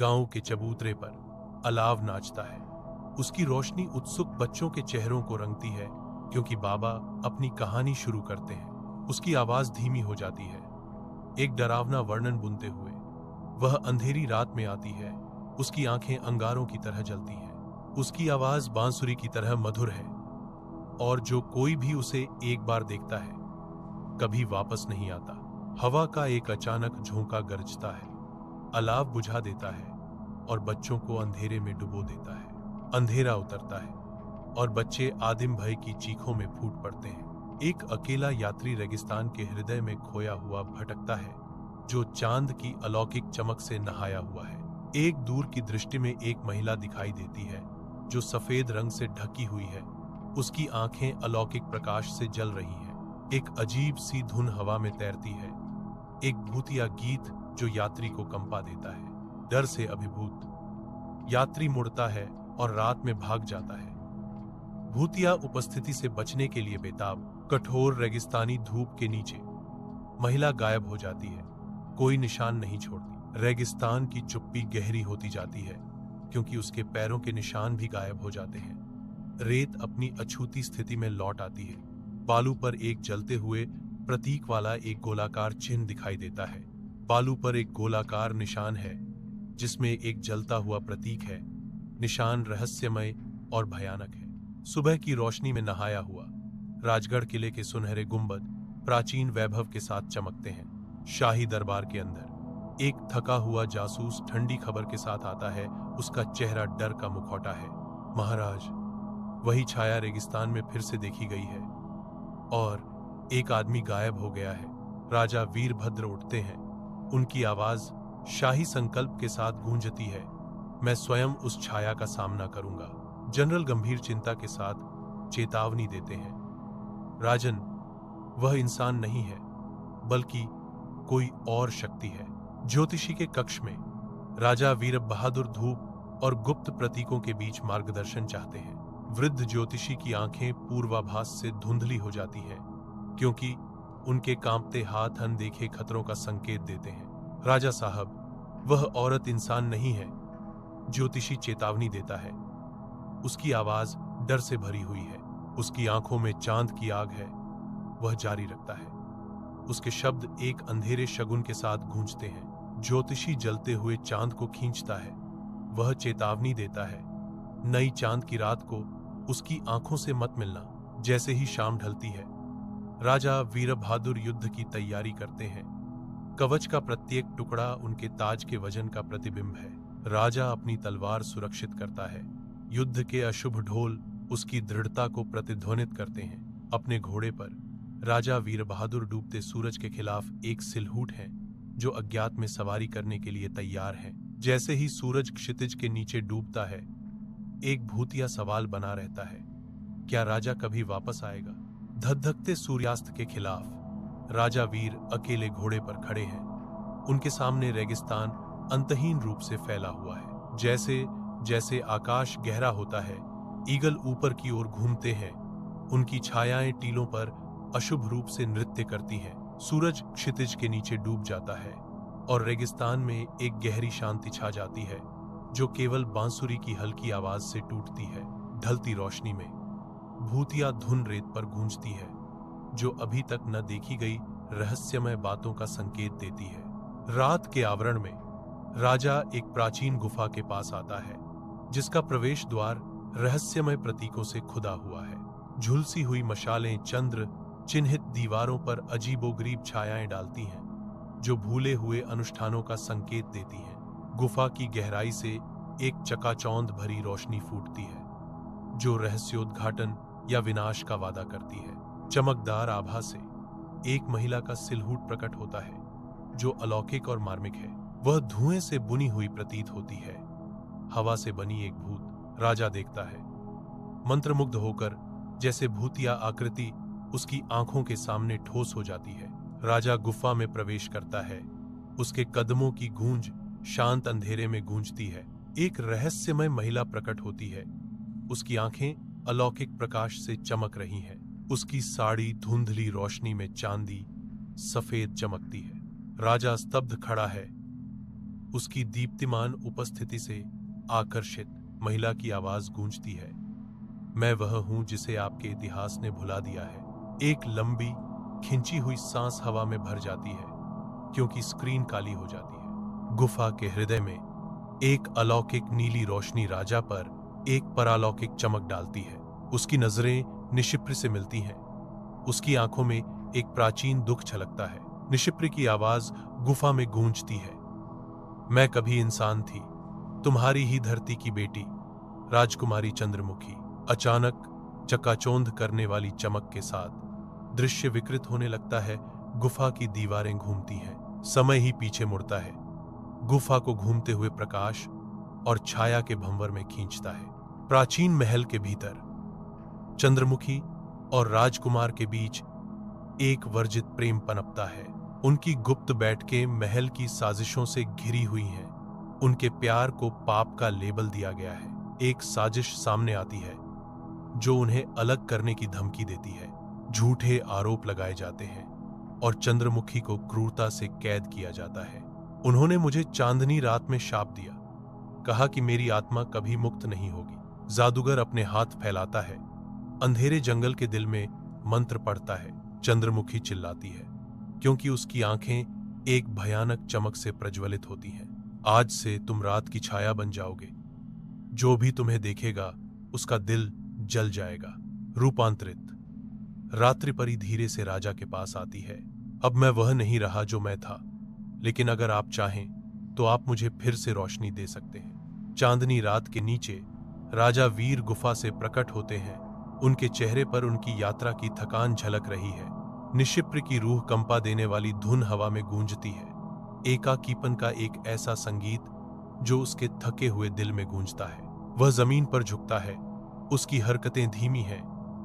गांव के चबूतरे पर अलाव नाचता है। उसकी रोशनी उत्सुक बच्चों के चेहरों को रंगती है, क्योंकि बाबा अपनी कहानी शुरू करते हैं। उसकी आवाज धीमी हो जाती है, एक डरावना वर्णन बुनते हुए। वह अंधेरी रात में आती है, उसकी आंखें अंगारों की तरह जलती हैं। उसकी आवाज बांसुरी की तरह मधुर है, और जो कोई भी उसे एक बार देखता है कभी वापस नहीं आता। हवा का एक अचानक झोंका गरजता है, अलाव बुझा देता है और बच्चों को अंधेरे में डुबो देता है। अंधेरा उतरता है और बच्चे आदिम भय की चीखों में फूट पड़ते हैं। एक अकेला यात्री रेगिस्तान के हृदय में खोया हुआ भटकता है, जो चांद की अलौकिक चमक से नहाया हुआ है। एक दूर की दृष्टि में एक महिला दिखाई देती है, जो सफेद रंग से ढकी हुई है। उसकी आंखें अलौकिक प्रकाश से जल रही हैं। एक अजीब सी धुन हवा में तैरती है, एक भूतिया गीत जो यात्री को कंपा देता है। डर से अभिभूत यात्री मुड़ता है और रात में भाग जाता है, भूतिया उपस्थिति से बचने के लिए बेताब। कठोर रेगिस्तानी धूप के नीचे महिला गायब हो जाती है, कोई निशान नहीं छोड़ती। रेगिस्तान की चुप्पी गहरी होती जाती है, क्योंकि उसके पैरों के निशान भी गायब हो जाते हैं। रेत अपनी अछूती स्थिति में लौट आती है। बालू पर एक जलते हुए प्रतीक वाला एक गोलाकार चिन्ह दिखाई देता है। बालू पर एक गोलाकार निशान है, जिसमें एक जलता हुआ प्रतीक है। निशान रहस्यमय और भयानक है। सुबह की रोशनी में नहाया हुआ राजगढ़ किले के सुनहरे गुंबद प्राचीन वैभव के साथ चमकते हैं। शाही दरबार के अंदर एक थका हुआ जासूस ठंडी खबर के साथ आता है। उसका चेहरा डर का मुखौटा है। महाराज, वही छाया रेगिस्तान में फिर से देखी गई है, और एक आदमी गायब हो गया है। राजा वीरभद्र उठते हैं, उनकी आवाज शाही संकल्प के साथ गूंजती है। मैं स्वयं उस छाया का सामना करूंगा। जनरल गंभीर चिंता के साथ चेतावनी देते हैं, राजन, वह इंसान नहीं है, बल्कि कोई और शक्ति है। ज्योतिषी के कक्ष में राजा वीर बहादुर धूप और गुप्त प्रतीकों के बीच मार्गदर्शन चाहते हैं। वृद्ध ज्योतिषी की आंखें पूर्वाभास से धुंधली हो जाती हैं, क्योंकि उनके कांपते हाथ अनदेखे खतरों का संकेत देते हैं। राजा साहब, वह औरत इंसान नहीं है, ज्योतिषी चेतावनी देता है। उसकी आवाज डर से भरी हुई है, उसकी आंखों में चांद की आग है। वह जारी रखता है, उसके शब्द एक अंधेरे शगुन के साथ गूंजते हैं। ज्योतिषी जलते हुए चांद को खींचता है। वह चेतावनी देता है, नई चांद की रात को उसकी आंखों से मत मिलना। जैसे ही शाम ढलती है, राजा वीरबहादुर युद्ध की तैयारी करते हैं। कवच का प्रत्येक टुकड़ा उनके ताज के वजन का प्रतिबिंब है। राजा अपनी तलवार सुरक्षित करता है। युद्ध के अशुभ ढोल उसकी दृढ़ता को प्रतिध्वनित करते हैं। अपने घोड़े पर राजा वीरबहादुर डूबते सूरज के खिलाफ एक सिलहूट है, जो अज्ञात में सवारी करने के लिए तैयार है। जैसे ही सूरज क्षितिज के नीचे डूबता है, एक भूतिया सवाल बना रहता है, क्या राजा कभी वापस आएगा? धधकते सूर्यास्त के खिलाफ राजा वीर अकेले घोड़े पर खड़े हैं। उनके सामने रेगिस्तान अंतहीन रूप से फैला हुआ है। जैसे जैसे आकाश गहरा होता है, ईगल ऊपर की ओर घूमते हैं। उनकी छायाएं टीलों पर अशुभ रूप से नृत्य करती हैं। सूरज क्षितिज के नीचे डूब जाता है और रेगिस्तान में एक गहरी शांति छा जाती है, जो केवल बांसुरी की हल्की आवाज से टूटती है। ढलती रोशनी में भूतिया धुन रेत पर गूंजती है, जो अभी तक न देखी गई रहस्यमय बातों का संकेत देती है। रात के आवरण में राजा एक प्राचीन गुफा के पास आता है, जिसका प्रवेश द्वार रहस्यमय प्रतीकों से खुदा हुआ है। झुलसी हुई मशालें चंद्र चिन्हित दीवारों पर अजीबोगरीब छायाएं डालती हैं, जो भूले हुए अनुष्ठानों का संकेत देती हैं। गुफा की गहराई से एक चकाचौंध भरी रोशनी फूटती है, जो रहस्योद्घाटन या विनाश का वादा करती है। चमकदार आभा से एक महिला का सिलहूट प्रकट होता है, जो अलौकिक और मार्मिक है। वह धुएं से बुनी हुई प्रतीत होती है, हवा से बनी एक भूत। राजा देखता है, मंत्रमुग्ध होकर, जैसे भूतिया आकृति उसकी आंखों के सामने ठोस हो जाती है। राजा गुफा में प्रवेश करता है। उसके कदमों की गूंज शांत अंधेरे में गूंजती है। एक रहस्यमय महिला प्रकट होती है। उसकी आंखें अलौकिक प्रकाश से चमक रही हैं। उसकी साड़ी धुंधली रोशनी में चांदी सफेद चमकती है। राजा स्तब्ध खड़ा है, उसकी दीप्तिमान उपस्थिति से आकर्षित महिला की आवाज गूंजती है, मैं वह हूं जिसे आपके इतिहास ने भुला दिया है। एक लंबी खिंची हुई सांस हवा में भर जाती है क्योंकि स्क्रीन काली हो जाती है। गुफा के हृदय में एक अलौकिक नीली रोशनी राजा पर एक परालौकिक चमक डालती है। उसकी नजरें निशिप्र से मिलती हैं। उसकी आंखों में एक प्राचीन दुख छलकता है। निशिप्र की आवाज गुफा में गूंजती है, मैं कभी इंसान थी, तुम्हारी ही धरती की बेटी, राजकुमारी चंद्रमुखी। अचानक चकाचौंध करने वाली चमक के साथ दृश्य विकृत होने लगता है। गुफा की दीवारें घूमती हैं, समय ही पीछे मुड़ता है। गुफा को घूमते हुए प्रकाश और छाया के भंवर में खींचता है। प्राचीन महल के भीतर चंद्रमुखी और राजकुमार के बीच एक वर्जित प्रेम पनपता है। उनकी गुप्त बैठकें महल की साजिशों से घिरी हुई हैं। उनके प्यार को पाप का लेबल दिया गया है। एक साजिश सामने आती है जो उन्हें अलग करने की धमकी देती है। झूठे आरोप लगाए जाते हैं और चंद्रमुखी को क्रूरता से कैद किया जाता है। उन्होंने मुझे चांदनी रात में शाप दिया, कहा कि मेरी आत्मा कभी मुक्त नहीं होगी। जादूगर अपने हाथ फैलाता है, अंधेरे जंगल के दिल में मंत्र पढ़ता है। चंद्रमुखी चिल्लाती है क्योंकि उसकी आंखें एक भयानक चमक से प्रज्वलित होती हैं। आज से तुम रात की छाया बन जाओगे, जो भी तुम्हें देखेगा उसका दिल जल जाएगा। रूपांतरित रात्रि परी धीरे से राजा के पास आती है। अब मैं वह नहीं रहा जो मैं था, लेकिन अगर आप चाहें तो आप मुझे फिर से रोशनी दे सकते हैं। चांदनी रात के नीचे राजा वीर गुफा से प्रकट होते हैं। उनके चेहरे पर उनकी यात्रा की थकान झलक रही है। निशिप्र की रूह कंपा देने वाली धुन हवा में गूंजती है। एकाकीपन का एक ऐसा संगीत जो उसके थके हुए दिल में गूंजता है। वह जमीन पर झुकता है, उसकी हरकतें धीमी हैं,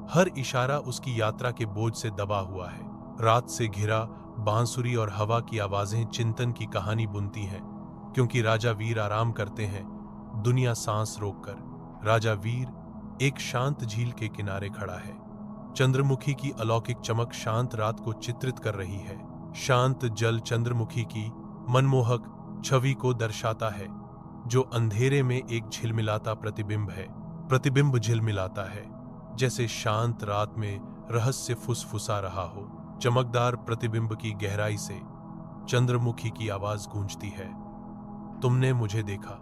हर इशारा उसकी यात्रा के बोझ से दबा हुआ है। रात से घिरा बांसुरी और हवा की आवाजें चिंतन की कहानी बुनती हैं, क्योंकि राजा वीर आराम करते हैं, दुनिया सांस रोककर। राजा वीर एक शांत झील के किनारे खड़ा है। चंद्रमुखी की अलौकिक चमक शांत रात को चित्रित कर रही है। शांत जल चंद्रमुखी की मनमोहक छवि को दर्शाता है, जो अंधेरे में एक झिलमिलाता प्रतिबिंब है। प्रतिबिंब झिलमिलाता है जैसे शांत रात में रहस्य फुसफुसा रहा हो। चमकदार प्रतिबिंब की गहराई से चंद्रमुखी की आवाज गूंजती है, तुमने मुझे देखा,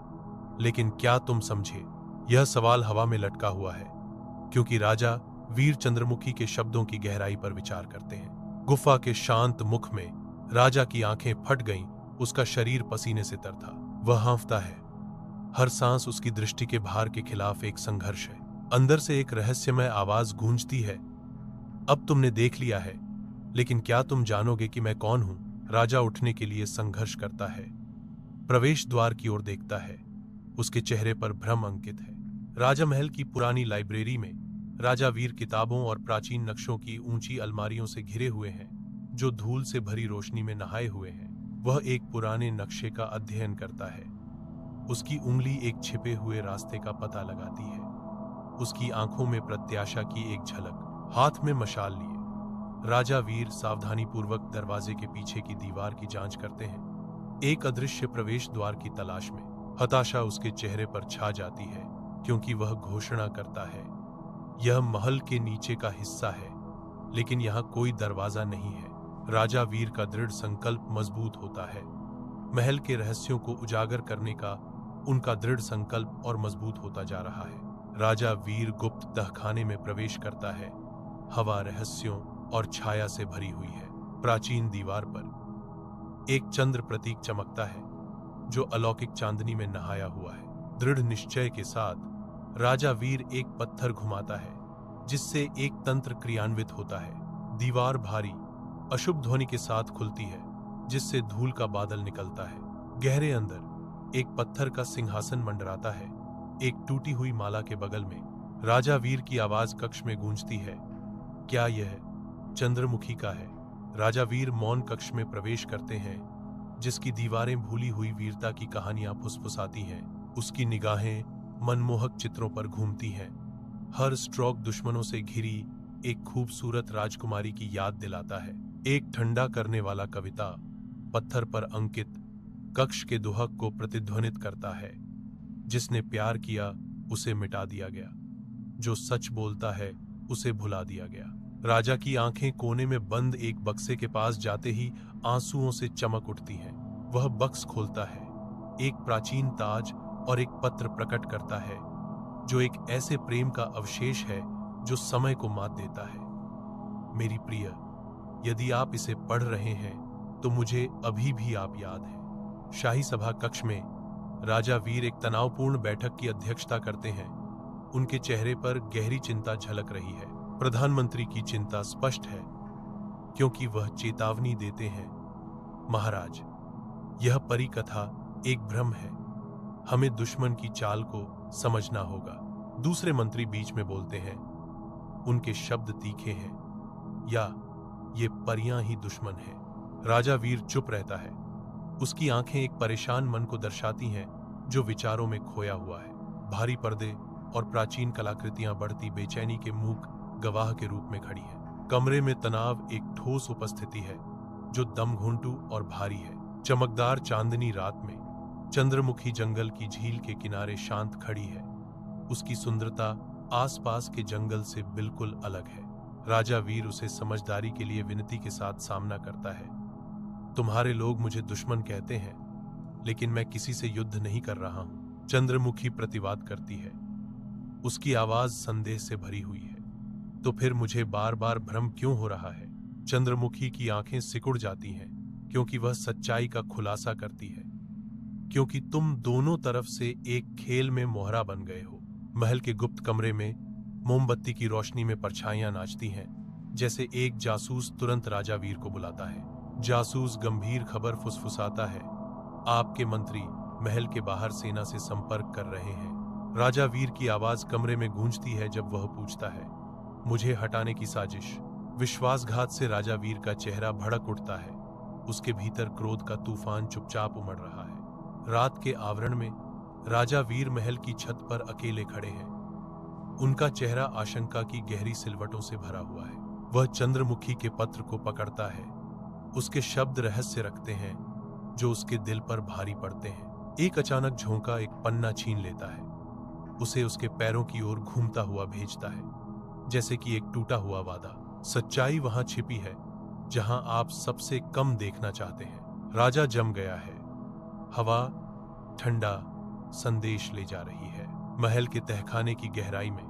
लेकिन क्या तुम समझे? यह सवाल हवा में लटका हुआ है, क्योंकि राजा वीर चंद्रमुखी के शब्दों की गहराई पर विचार करते हैं। गुफा के शांत मुख में राजा की आंखें फट गईं, उसका शरीर पसीने से तर था। वह हाँफता है, हर सांस उसकी दृष्टि के भार के खिलाफ एक संघर्ष है। अंदर से एक रहस्यमय आवाज गूंजती है, अब तुमने देख लिया है, लेकिन क्या तुम जानोगे कि मैं कौन हूं? राजा उठने के लिए संघर्ष करता है, प्रवेश द्वार की ओर देखता है, उसके चेहरे पर भ्रम अंकित है। राजा महल की पुरानी लाइब्रेरी में राजा वीर किताबों और प्राचीन नक्शों की ऊंची अलमारियों से घिरे हुए हैं, जो धूल से भरी रोशनी में नहाए हुए हैं। वह एक पुराने नक्शे का अध्ययन करता है, उसकी उंगली एक छिपे हुए रास्ते का पता लगाती है। उसकी आंखों में प्रत्याशा की एक झलक। हाथ में मशाल लिए राजा वीर सावधानीपूर्वक दरवाजे के पीछे की दीवार की जांच करते हैं, एक अदृश्य प्रवेश द्वार की तलाश में। हताशा उसके चेहरे पर छा जाती है, क्योंकि वह घोषणा करता है, यह महल के नीचे का हिस्सा है, लेकिन यहाँ कोई दरवाजा नहीं है। राजा वीर का दृढ़ संकल्प मजबूत होता है। महल के रहस्यों को उजागर करने का उनका दृढ़ संकल्प और मजबूत होता जा रहा है। राजा वीर गुप्त तहखाने में प्रवेश करता है। हवा रहस्यों और छाया से भरी हुई है। प्राचीन दीवार पर एक चंद्र प्रतीक चमकता है, जो अलौकिक चांदनी में नहाया हुआ है। दृढ़ निश्चय के साथ राजा वीर एक पत्थर घुमाता है, जिससे एक तंत्र क्रियान्वित होता है। दीवार भारी अशुभ ध्वनि के साथ खुलती है, जिससे धूल का बादल निकलता है। गहरे अंदर एक पत्थर का सिंहासन मंडराता है, एक टूटी हुई माला के बगल में। राजा वीर की आवाज कक्ष में गूंजती है, क्या यह चंद्रमुखी का है? राजा वीर मौन कक्ष में प्रवेश करते हैं, जिसकी दीवारें भूली हुई वीरता की कहानियां फुसफुसाती हैं। उसकी निगाहें मनमोहक चित्रों पर घूमती हैं। हर स्ट्रोक दुश्मनों से घिरी एक खूबसूरत राजकुमारी की याद दिलाता है। एक ठंडा करने वाला कविता पत्थर पर अंकित कक्ष के दुहक को प्रतिध्वनित करता है। जिसने प्यार किया उसे मिटा दिया गया, जो सच बोलता है उसे भुला दिया गया। राजा की आंखें कोने में बंद एक बक्से के पास जाते ही आंसुओं से चमक उठती हैं। वह बक्स खोलता है, एक प्राचीन ताज और एक पत्र प्रकट करता है, जो एक ऐसे प्रेम का अवशेष है जो समय को मात देता है। मेरी प्रिय, यदि आप इसे पढ़ रहे हैं तो मुझे अभी भी आप याद हैं। शाही सभा कक्ष में राजा वीर एक तनावपूर्ण बैठक की अध्यक्षता करते हैं। उनके चेहरे पर गहरी चिंता झलक रही है। प्रधानमंत्री की चिंता स्पष्ट है, क्योंकि वह चेतावनी देते हैं, महाराज, यह परिकथा एक भ्रम है। हमें दुश्मन की चाल को समझना होगा। दूसरे मंत्री बीच में बोलते हैं, उनके शब्द तीखे हैं, या ये परियां ही दुश्मन हैं। राजा वीर चुप रहता है। उसकी आंखें एक परेशान मन को दर्शाती हैं जो विचारों में खोया हुआ है। भारी पर्दे और प्राचीन कलाकृतियां बढ़ती बेचैनी के मूक गवाह के रूप में खड़ी हैं। कमरे में तनाव एक ठोस उपस्थिति है जो दमघुंटू और भारी है। चमकदार चांदनी रात में चंद्रमुखी जंगल की झील के किनारे शांत खड़ी है। उसकी सुंदरता आसपास के जंगल से बिल्कुल अलग है। राजा वीर उसे समझदारी के लिए विनती के साथ सामना करता है। तुम्हारे लोग मुझे दुश्मन कहते हैं, लेकिन मैं किसी से युद्ध नहीं कर रहा हूं। चंद्रमुखी प्रतिवाद करती है। उसकी आवाज संदेह से भरी हुई है। तो फिर मुझे बार बार भ्रम क्यों हो रहा है? चंद्रमुखी की आंखें सिकुड़ जाती हैं, क्योंकि वह सच्चाई का खुलासा करती है। क्योंकि तुम दोनों तरफ से एक खेल में मोहरा बन गए हो। महल के गुप्त कमरे में मोमबत्ती की रोशनी में परछाइयां नाचती हैं, जैसे एक जासूस तुरंत राजा वीर को बुलाता है। जासूस गंभीर खबर फुसफुसाता है, आपके मंत्री महल के बाहर सेना से संपर्क कर रहे हैं। राजा वीर की आवाज कमरे में गूंजती है जब वह पूछता है, मुझे हटाने की साजिश? विश्वासघात से राजा वीर का चेहरा भड़क उठता है। उसके भीतर क्रोध का तूफान चुपचाप उमड़ रहा है। रात के आवरण में राजा वीर महल की छत पर अकेले खड़े हैं। उनका चेहरा आशंका की गहरी सिलवटों से भरा हुआ है। वह चंद्रमुखी के पत्र को पकड़ता है। उसके शब्द रहस्य रखते हैं जो उसके दिल पर भारी पड़ते हैं। एक अचानक झोंका एक पन्ना छीन लेता है, उसे उसके पैरों की ओर घूमता हुआ भेजता है, जैसे कि एक टूटा हुआ वादा। सच्चाई वहां छिपी है जहां आप सबसे कम देखना चाहते हैं। राजा जम गया है। हवा ठंडा संदेश ले जा रही है। महल के तहखाने की गहराई में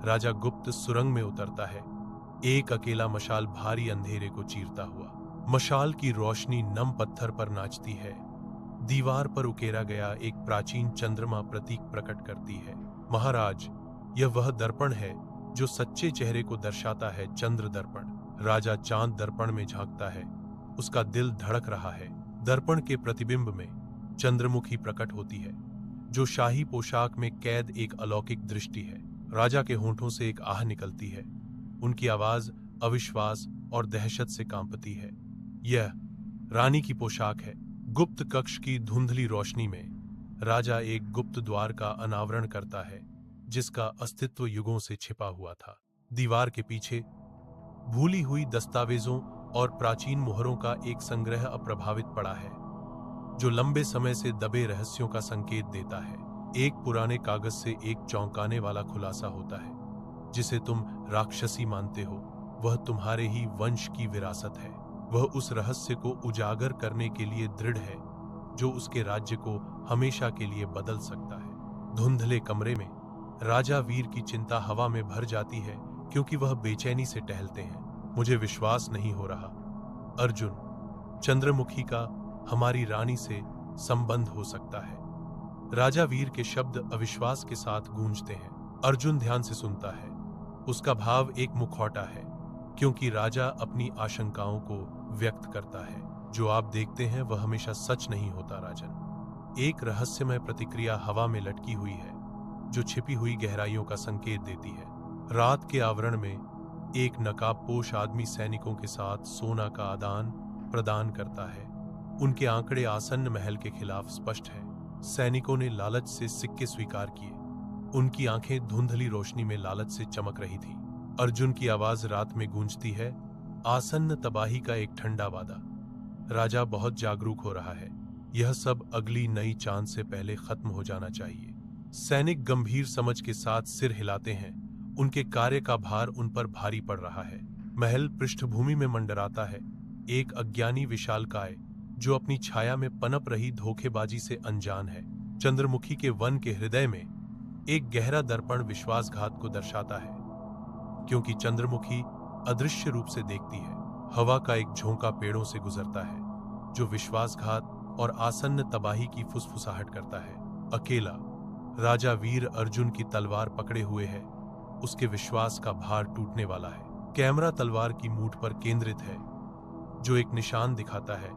राजा गुप्त सुरंग में उतरता है। एक अकेला मशाल भारी अंधेरे को चीरता हुआ। मशाल की रोशनी नम पत्थर पर नाचती है। दीवार पर उकेरा गया एक प्राचीन चंद्रमा प्रतीक प्रकट करती है। महाराज, यह वह दर्पण है जो सच्चे चेहरे को दर्शाता है, चंद्र दर्पण। राजा चांद दर्पण में झांकता है। उसका दिल धड़क रहा है। दर्पण के प्रतिबिंब में चंद्रमुखी प्रकट होती है, जो शाही पोशाक में कैद एक अलौकिक दृष्टि है। राजा के होंठों से एक आह निकलती है। उनकी आवाज अविश्वास और दहशत से कांपती है। यह रानी की पोशाक है। गुप्त कक्ष की धुंधली रोशनी में राजा एक गुप्त द्वार का अनावरण करता है, जिसका अस्तित्व युगों से छिपा हुआ था। दीवार के पीछे भूली हुई दस्तावेजों और प्राचीन मोहरों का एक संग्रह अप्रभावित पड़ा है, जो लंबे समय से दबे रहस्यों का संकेत देता है। एक पुराने कागज से एक चौंकाने वाला खुलासा होता है, जिसे तुम राक्षसी मानते हो, वह तुम्हारे ही वंश की विरासत है। वह उस रहस्य को उजागर करने के लिए दृढ़ है जो उसके राज्य को हमेशा के लिए बदल सकता है। धुंधले कमरे में राजा वीर की चिंता हवा में भर जाती है, क्योंकि वह बेचैनी से टहलते हैं। मुझे विश्वास नहीं हो रहा, अर्जुन, चंद्रमुखी का हमारी रानी से संबंध हो सकता है। राजा वीर के शब्द अविश्वास के साथ गूंजते हैं। अर्जुन ध्यान से सुनता है। उसका भाव एक मुखौटा है, क्योंकि राजा अपनी आशंकाओं को व्यक्त करता है। जो आप देखते हैं वह हमेशा सच नहीं होता, राजन। एक रहस्यमय प्रतिक्रिया हवा में लटकी हुई है, जो छिपी हुई गहराइयों का संकेत देती है। रात के आवरण में एक नकाबपोश आदमी सैनिकों के साथ सोना का आदान प्रदान करता है। उनके आंकड़े आसन्न महल के खिलाफ स्पष्ट है। सैनिकों ने लालच से सिक्के स्वीकार किए। उनकी आंखें धुंधली रोशनी में लालच से चमक रही थी। अर्जुन की आवाज रात में गूंजती है, आसन्न तबाही का एक ठंडा वादा। राजा बहुत जागरूक हो रहा है। यह सब अगली नई चांद से पहले खत्म हो जाना चाहिए। सैनिक गंभीर समझ के साथ सिर हिलाते हैं। उनके कार्य का भार उन पर भारी पड़ रहा है। महल पृष्ठभूमि में मंडराता है एक अज्ञानी विशालकाय जो अपनी छाया में पनप रही धोखेबाजी से अनजान है। चंद्रमुखी के वन के हृदय में एक गहरा दर्पण विश्वासघात को दर्शाता है, क्योंकि चंद्रमुखी अदृश्य रूप से देखती है। हवा का एक झोंका पेड़ों से गुजरता है जो विश्वासघात और आसन्न तबाही की फुसफुसाहट करता है। अकेला राजा वीर अर्जुन की तलवार पकड़े हुए है। उसके विश्वास का भार टूटने वाला है। कैमरा तलवार की मूठ पर केंद्रित है, जो एक निशान दिखाता है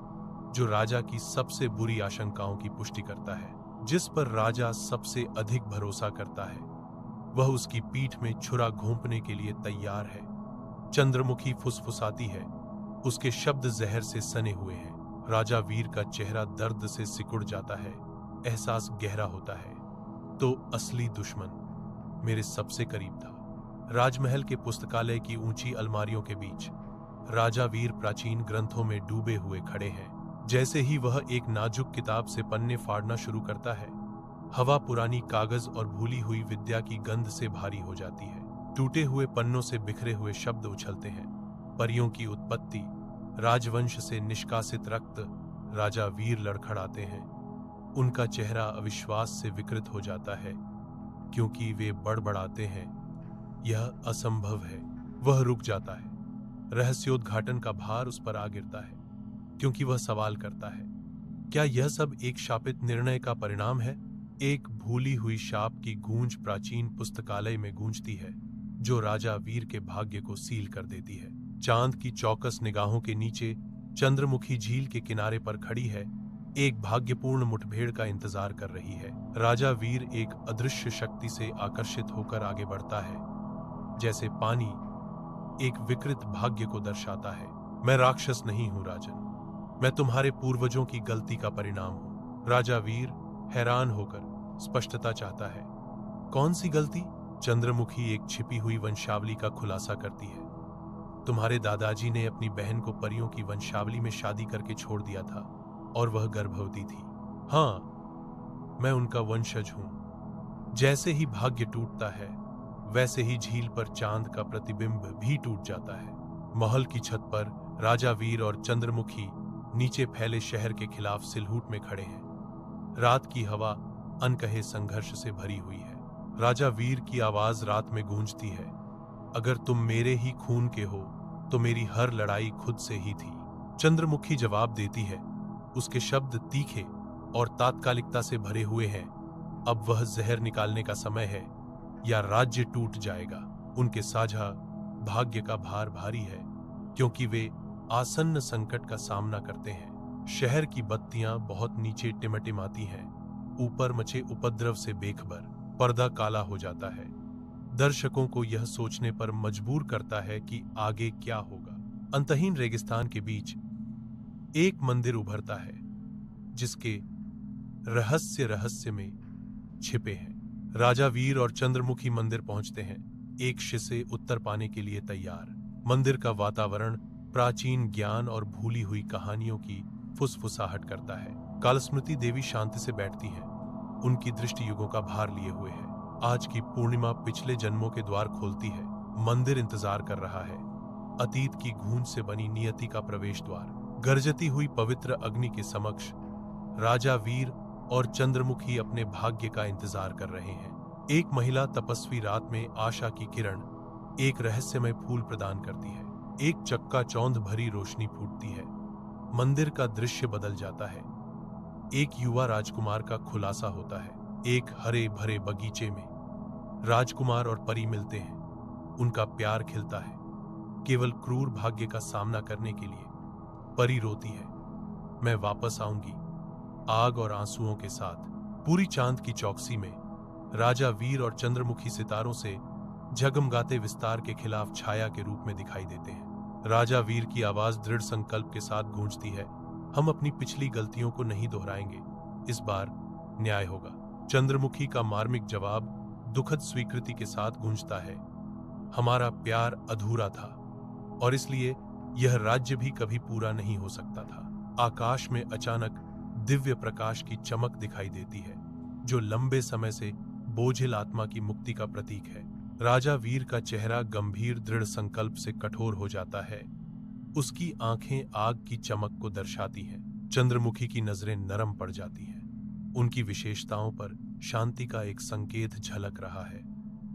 जो राजा की सबसे बुरी आशंकाओं की पुष्टि करता है। जिस पर राजा सबसे अधिक भरोसा करता है वह उसकी पीठ में छुरा घोंपने के लिए तैयार है। चंद्रमुखी फुसफुसाती है। उसके शब्द जहर से सने हुए हैं। राजा वीर का चेहरा दर्द से सिकुड़ जाता है। एहसास गहरा होता है, तो असली दुश्मन मेरे सबसे करीब था। राजमहल के पुस्तकालय की ऊंची अलमारियों के बीच राजा वीर प्राचीन ग्रंथों में डूबे हुए खड़े हैं। जैसे ही वह एक नाजुक किताब से पन्ने फाड़ना शुरू करता है, हवा पुरानी कागज और भूली हुई विद्या की गंध से भारी हो जाती है। टूटे हुए पन्नों से बिखरे हुए शब्द उछलते हैं। परियों की उत्पत्ति, राजवंश से निष्कासित रक्त। राजा वीर लड़खड़ाते हैं। उनका चेहरा अविश्वास से विकृत हो जाता है, क्योंकि वे बड़बड़ाते हैं, यह असंभव है। वह रुक जाता है। रहस्योद्घाटन का भार उस पर आ गिरता है, क्योंकि वह सवाल करता है, क्या यह सब एक शापित निर्णय का परिणाम है? एक भूली हुई शाप की गूंज प्राचीन पुस्तकालय में गूंजती है, जो राजा वीर के भाग्य को सील कर देती है। चांद की चौकस निगाहों के नीचे चंद्रमुखी झील के किनारे पर खड़ी है, एक भाग्यपूर्ण मुठभेड़ का इंतजार कर रही है। राजा वीर एक अदृश्य शक्ति से आकर्षित होकर आगे बढ़ता है, जैसे पानी एक विकृत भाग्य को दर्शाता है। मैं राक्षस नहीं हूं राजन, मैं तुम्हारे पूर्वजों की गलती का परिणाम हूं। राजा वीर हैरान होकर स्पष्टता चाहता है। कौन सी गलती? चंद्रमुखी एक छिपी हुई वंशावली का खुलासा करती है। तुम्हारे दादाजी ने अपनी बहन को परियों की वंशावली में शादी करके छोड़ दिया था और वह गर्भवती थी। हाँ, मैं उनका वंशज हूं। जैसे ही भाग्य टूटता है, वैसे ही झील पर चांद का प्रतिबिंब भी टूट जाता है। महल की छत पर राजा वीर और चंद्रमुखी नीचे फैले शहर के खिलाफ सिलहूट में खड़े हैं। रात की हवा अनकहे संघर्ष से भरी हुई है। राजा वीर की आवाज रात में गूंजती है, अगर तुम मेरे ही खून के हो तो मेरी हर लड़ाई खुद से ही थी। चंद्रमुखी जवाब देती है। उसके शब्द तीखे और तात्कालिकता से भरे हुए हैं। अब वह जहर निकालने का समय है, या राज्य टूट जाएगा। उनके साझा भाग्य का भार भारी है, क्योंकि वे आसन्न संकट का सामना करते हैं। शहर की बत्तियां बहुत नीचे टिमटिमाती हैं। ऊपर मचे उपद्रव से बेखबर पर्दा काला हो जाता है। दर्शकों को यह सोचने पर मजबूर करता है कि आगे क्या होगा। अंतहीन रेगिस्तान के बीच एक मंदिर उभरता है, जिसके रहस्य में छिपे हैं। राजा वीर और चंद्रमुखी मंदिर पहुंचते हैं, एक से उत्तर पाने के लिए तैयार। मंदिर का वातावरण प्राचीन ज्ञान और भूली हुई कहानियों की फुसफुसाहट करता है। कालस्मृति देवी शांति से बैठती हैं। उनकी दृष्टि युगों का भार लिए हुए है। आज की पूर्णिमा पिछले जन्मों के द्वार खोलती है। मंदिर इंतजार कर रहा है, अतीत की गूंज से बनी नियति का प्रवेश द्वार। गरजती हुई पवित्र अग्नि के समक्ष राजा वीर और चंद्रमुखी अपने भाग्य का इंतजार कर रहे हैं। एक महिला तपस्वी रात में आशा की किरण, एक रहस्यमय फूल प्रदान करती है। एक चक्का चौंध भरी रोशनी फूटती है। मंदिर का दृश्य बदल जाता है। एक युवा राजकुमार का खुलासा होता है। एक हरे भरे बगीचे में राजकुमार और परी मिलते हैं। उनका प्यार खिलता है, केवल क्रूर भाग्य का सामना करने के लिए। परी रोती है, मैं वापस आऊंगी, आग और आंसुओं के साथ। पूरी चांद की चौकसी में राजा वीर और चंद्रमुखी सितारों से झगमगाते विस्तार के खिलाफ छाया के रूप में दिखाई देते हैं। राजा वीर की आवाज दृढ़ संकल्प के साथ गूंजती है, हम अपनी पिछली गलतियों को नहीं दोहराएंगे, इस बार न्याय होगा। चंद्रमुखी का मार्मिक जवाब दुखद स्वीकृति के साथ गूंजता है, हमारा प्यार अधूरा था और इसलिए यह राज्य भी कभी पूरा नहीं हो सकता था। आकाश में अचानक दिव्य प्रकाश की चमक दिखाई देती है, जो लंबे समय से बोझिल आत्मा की मुक्ति का प्रतीक है। राजा वीर का चेहरा गंभीर दृढ़ संकल्प से कठोर हो जाता है। उसकी आंखें आग की चमक को दर्शाती हैं। चंद्रमुखी की नजरें नरम पड़ जाती हैं। उनकी विशेषताओं पर शांति का एक संकेत झलक रहा है,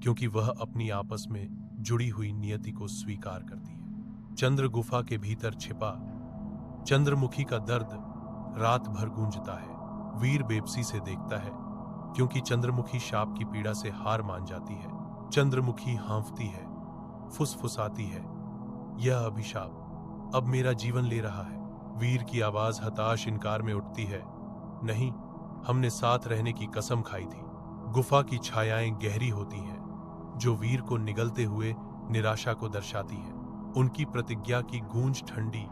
क्योंकि वह अपनी आपस में जुड़ी हुई नियति को स्वीकार करती है। चंद्र गुफा के भीतर छिपा चंद्रमुखी का दर्द रात भर गूंजता है। वीर बेबसी से देखता है, क्योंकि चंद्रमुखी शाप की पीड़ा से हार मान जाती है। चंद्रमुखी हाँफती है, फुसफुसाती है, यह अभिशाप अब मेरा जीवन ले रहा है। वीर की आवाज हताश इनकार में उठती है, नहीं, हमने साथ रहने की कसम खाई थी। गुफा की छायाएं गहरी होती हैं, जो वीर को निगलते हुए निराशा को दर्शाती हैं। उनकी प्रतिज्ञा की गूंज ठंडी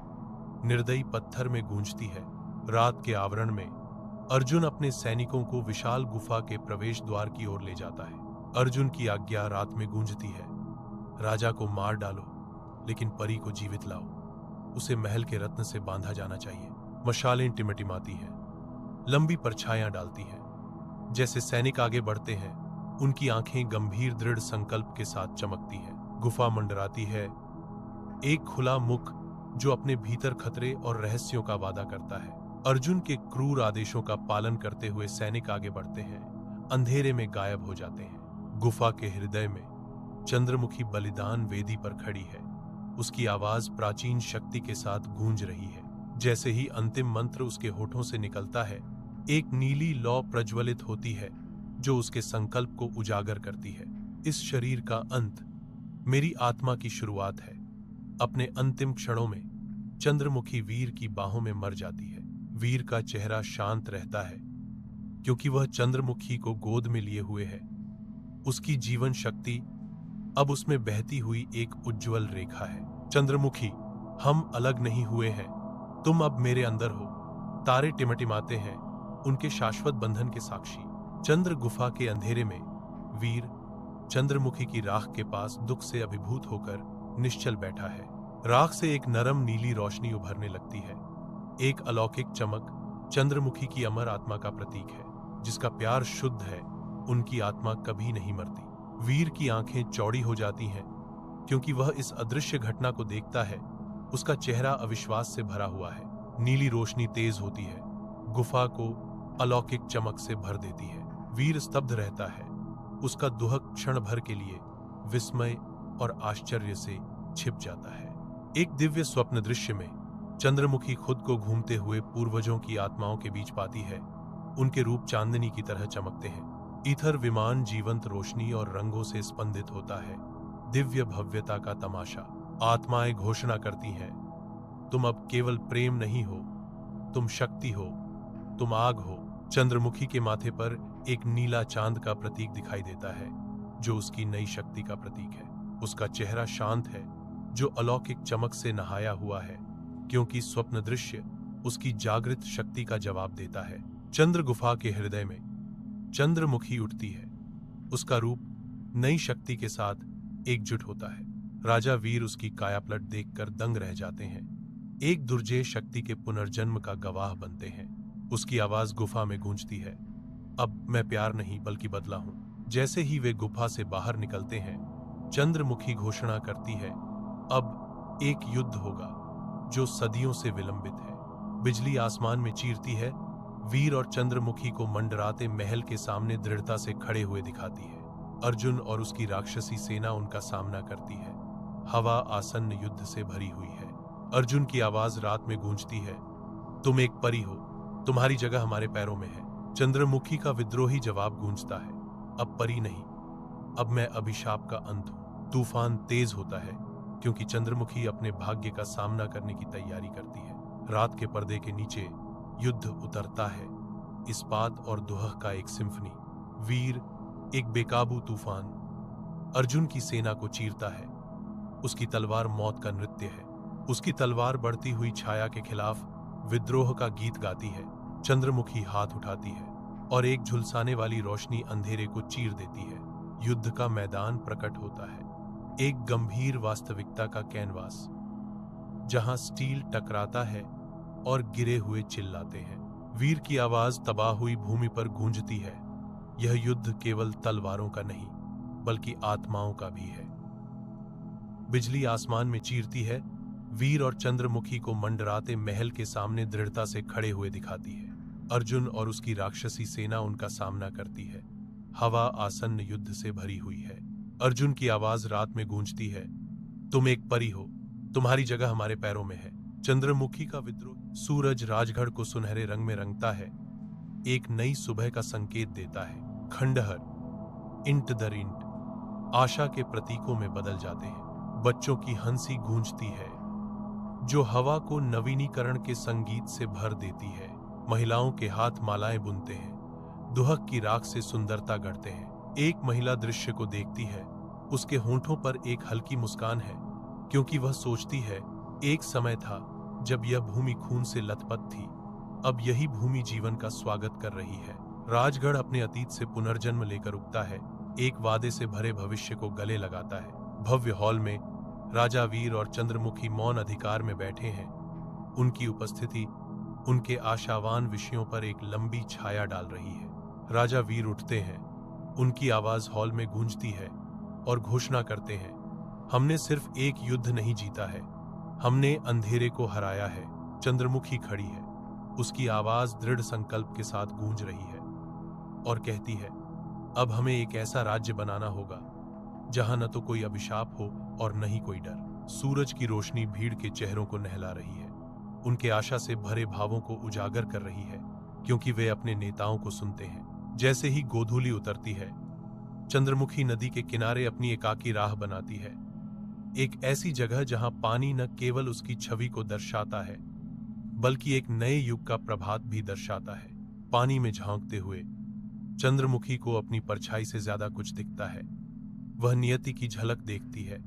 निर्दयी पत्थर में गूंजती है। रात के आवरण में अर्जुन अपने सैनिकों को विशाल गुफा के प्रवेश द्वार की ओर ले जाता है। अर्जुन की आज्ञा रात में गूंजती है, राजा को मार डालो, लेकिन परी को जीवित लाओ। उसे महल के रत्न से बांधा जाना चाहिए। मशालें टिमटिमाती हैं, लंबी परछाइयां डालती हैं। जैसे सैनिक आगे बढ़ते हैं, उनकी आंखें गंभीर दृढ़ संकल्प के साथ चमकती हैं। गुफा मंडराती है, एक खुला मुख जो अपने भीतर खतरे और रहस्यों का वादा करता है। अर्जुन के क्रूर आदेशों का पालन करते हुए सैनिक आगे बढ़ते हैं, अंधेरे में गायब हो जाते हैं। गुफा के हृदय में चंद्रमुखी बलिदान वेदी पर खड़ी है। उसकी आवाज प्राचीन शक्ति के साथ गूंज रही है। जैसे ही अंतिम मंत्र उसके होठों से निकलता है, एक नीली लौ प्रज्वलित होती है, जो उसके संकल्प को उजागर करती है। इस शरीर का अंत मेरी आत्मा की शुरुआत है। अपने अंतिम क्षणों में चंद्रमुखी वीर की बाहों में मर जाती है। वीर का चेहरा शांत रहता है, क्योंकि वह चंद्रमुखी को गोद में लिए हुए है। उसकी जीवन शक्ति अब उसमें बहती हुई एक उज्जवल रेखा है। चंद्रमुखी, हम अलग नहीं हुए हैं, तुम अब मेरे अंदर हो। तारे टिमटिमाते हैं, उनके शाश्वत बंधन के साक्षी। चंद्र गुफा के अंधेरे में वीर चंद्रमुखी की राख के पास दुख से अभिभूत होकर निश्चल बैठा है। राख से एक नरम नीली रोशनी उभरने लगती है। एक अलौकिक चमक चंद्रमुखी की अमर आत्मा का प्रतीक है। जिसका प्यार शुद्ध है, उनकी आत्मा कभी नहीं मरती। वीर की आंखें चौड़ी हो जाती हैं, क्योंकि वह इस अदृश्य घटना को देखता है। उसका चेहरा अविश्वास से भरा हुआ है। नीली रोशनी तेज होती है, गुफा को अलौकिक चमक से भर देती है। वीर स्तब्ध रहता है। उसका दुहक क्षण भर के लिए विस्मय और आश्चर्य से छिप जाता है। एक दिव्य स्वप्न दृश्य में चंद्रमुखी खुद को घूमते हुए पूर्वजों की आत्माओं के बीच पाती है। उनके रूप चांदनी की तरह चमकते हैं। ईथर विमान जीवंत रोशनी और रंगों से स्पंदित होता है। दिव्य भव्यता का तमाशा। आत्माएं घोषणा करती हैं, तुम अब केवल प्रेम नहीं हो, तुम शक्ति हो, तुम आग हो। चंद्रमुखी के माथे पर एक नीला चांद का प्रतीक दिखाई देता है, जो उसकी नई शक्ति का प्रतीक है। उसका चेहरा शांत है, जो अलौकिक चमक से नहाया हुआ है, क्योंकि स्वप्न दृश्य उसकी जागृत शक्ति का जवाब देता है। चंद्र गुफा के हृदय में चंद्रमुखी उठती है। उसका रूप नई शक्ति के साथ एकजुट होता है। राजा वीर उसकी कायापलट देखकर दंग रह जाते हैं। एक दुर्जेय शक्ति के पुनर्जन्म का गवाह बनते हैं। उसकी आवाज गुफा में गूंजती है, अब मैं प्यार नहीं बल्कि बदला हूं। जैसे ही वे गुफा से बाहर निकलते हैं, चंद्रमुखी घोषणा करती है, अब एक युद्ध होगा जो सदियों से विलंबित है। बिजली आसमान में चीरती है। वीर और चंद्रमुखी को मंडराते महल के सामने दृढ़ता से खड़े हुए दिखाती है। अर्जुन और उसकी राक्षसी सेना उनका सामना करती है। हवा आसन्न युद्ध से भरी हुई है। अर्जुन की आवाज रात में गूंजती है, तुम एक परी हो, तुम्हारी जगह हमारे पैरों में है। चंद्रमुखी का विद्रोही जवाब गूंजता है, अब परी नहीं, अब मैं अभिशाप का अंत हूं। तूफान तेज होता है, क्योंकि चंद्रमुखी अपने भाग्य का सामना करने की तैयारी करती है। रात के पर्दे के नीचे युद्ध उतरता है, इस्पात और दुहक का एक सिम्फनी। वीर एक बेकाबू तूफान अर्जुन की सेना को चीरता है। उसकी तलवार मौत का नृत्य है। उसकी तलवार बढ़ती हुई छाया के खिलाफ विद्रोह का गीत गाती है। चंद्रमुखी हाथ उठाती है और एक झुलसाने वाली रोशनी अंधेरे को चीर देती है। युद्ध का मैदान प्रकट होता है, एक गंभीर वास्तविकता का कैनवास, जहां स्टील टकराता है और गिरे हुए चिल्लाते हैं। वीर की आवाज तबाह हुई भूमि पर गूंजती है। यह युद्ध केवल तलवारों का नहीं, बल्कि आत्माओं का भी है। बिजली आसमान में चीरती है। वीर और चंद्रमुखी को मंडराते महल के सामने दृढ़ता से खड़े हुए दिखाती है। अर्जुन और उसकी राक्षसी सेना उनका सामना करती है। हवा आसन्न युद्ध से भरी हुई है। अर्जुन की आवाज रात में गूंजती है, तुम एक परी हो, तुम्हारी जगह हमारे पैरों में है। चंद्रमुखी का विद्रोह। सूरज राजगढ़ को सुनहरे रंग में रंगता है, एक नई सुबह का संकेत देता है। खंडहर इंट दर इंट आशा के प्रतीकों में बदल जाते हैं। बच्चों की हंसी गूंजती है, जो हवा को नवीनीकरण के संगीत से भर देती है। महिलाओं के हाथ मालाएं बुनते हैं, दुहक की राख से सुंदरता गढ़ते हैं। एक महिला दृश्य को देखती है, उसके होंठों पर एक हल्की मुस्कान है, क्योंकि वह सोचती है, एक समय था जब यह भूमि खून से लथपथ थी, अब यही भूमि जीवन का स्वागत कर रही है। राजगढ़ अपने अतीत से पुनर्जन्म लेकर उगता है, एक वादे से भरे भविष्य को गले लगाता है। भव्य हॉल में राजा वीर और चंद्रमुखी मौन अधिकार में बैठे हैं। उनकी उपस्थिति उनके आशावान विषयों पर एक लंबी छाया डाल रही है। राजा वीर उठते हैं, उनकी आवाज हॉल में गूंजती है और घोषणा करते हैं, हमने सिर्फ एक युद्ध नहीं जीता है, हमने अंधेरे को हराया है। चंद्रमुखी खड़ी है, उसकी आवाज दृढ़ संकल्प के साथ गूंज रही है और कहती है, अब हमें एक ऐसा राज्य बनाना होगा जहां न तो कोई अभिशाप हो और न ही कोई डर। सूरज की रोशनी भीड़ के चेहरों को नहला रही है, उनके आशा से भरे भावों को उजागर कर रही है, क्योंकि वे अपने नेताओं को सुनते हैं। जैसे ही गोधूली उतरती है, चंद्रमुखी नदी के किनारे अपनी एकाकी राह बनाती है, एक ऐसी जगह जहां पानी न केवल उसकी छवि को दर्शाता है, बल्कि एक नए युग का प्रभात भी दर्शाता है। पानी में झांकते हुए चंद्रमुखी को अपनी परछाई से ज्यादा कुछ दिखता है। वह नियति की झलक देखती है,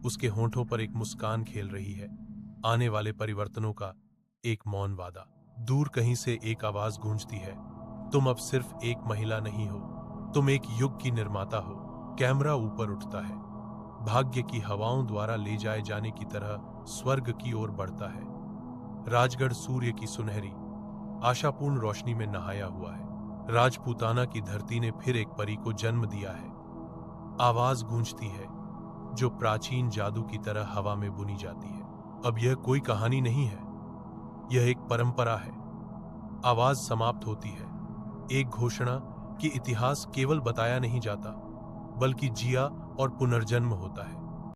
उसके होंठों पर एक मुस्कान खेल रही है, आने वाले परिवर्तनों का एक मौन वादा। दूर कहीं से एक आवाज गूंजती है, तुम अब सिर्फ एक महिला नहीं हो, तुम एक युग की निर्माता हो। कैमरा ऊपर उठता है, भाग्य की हवाओं द्वारा ले जाए जाने की तरह स्वर्ग की ओर बढ़ता है। राजगढ़ सूर्य की सुनहरी आशापूर्ण रोशनी में नहाया हुआ है। राजपूताना की धरती ने फिर एक परी को जन्म दिया है। आवाज गूंजती है, जो प्राचीन जादू की तरह हवा में बुनी जाती है। अब यह कोई कहानी नहीं है, यह एक परंपरा है। आवाज समाप्त होती है, एक घोषणा कि इतिहास केवल बताया नहीं जाता, बल्कि जिया और पुनर्जन्म होता है।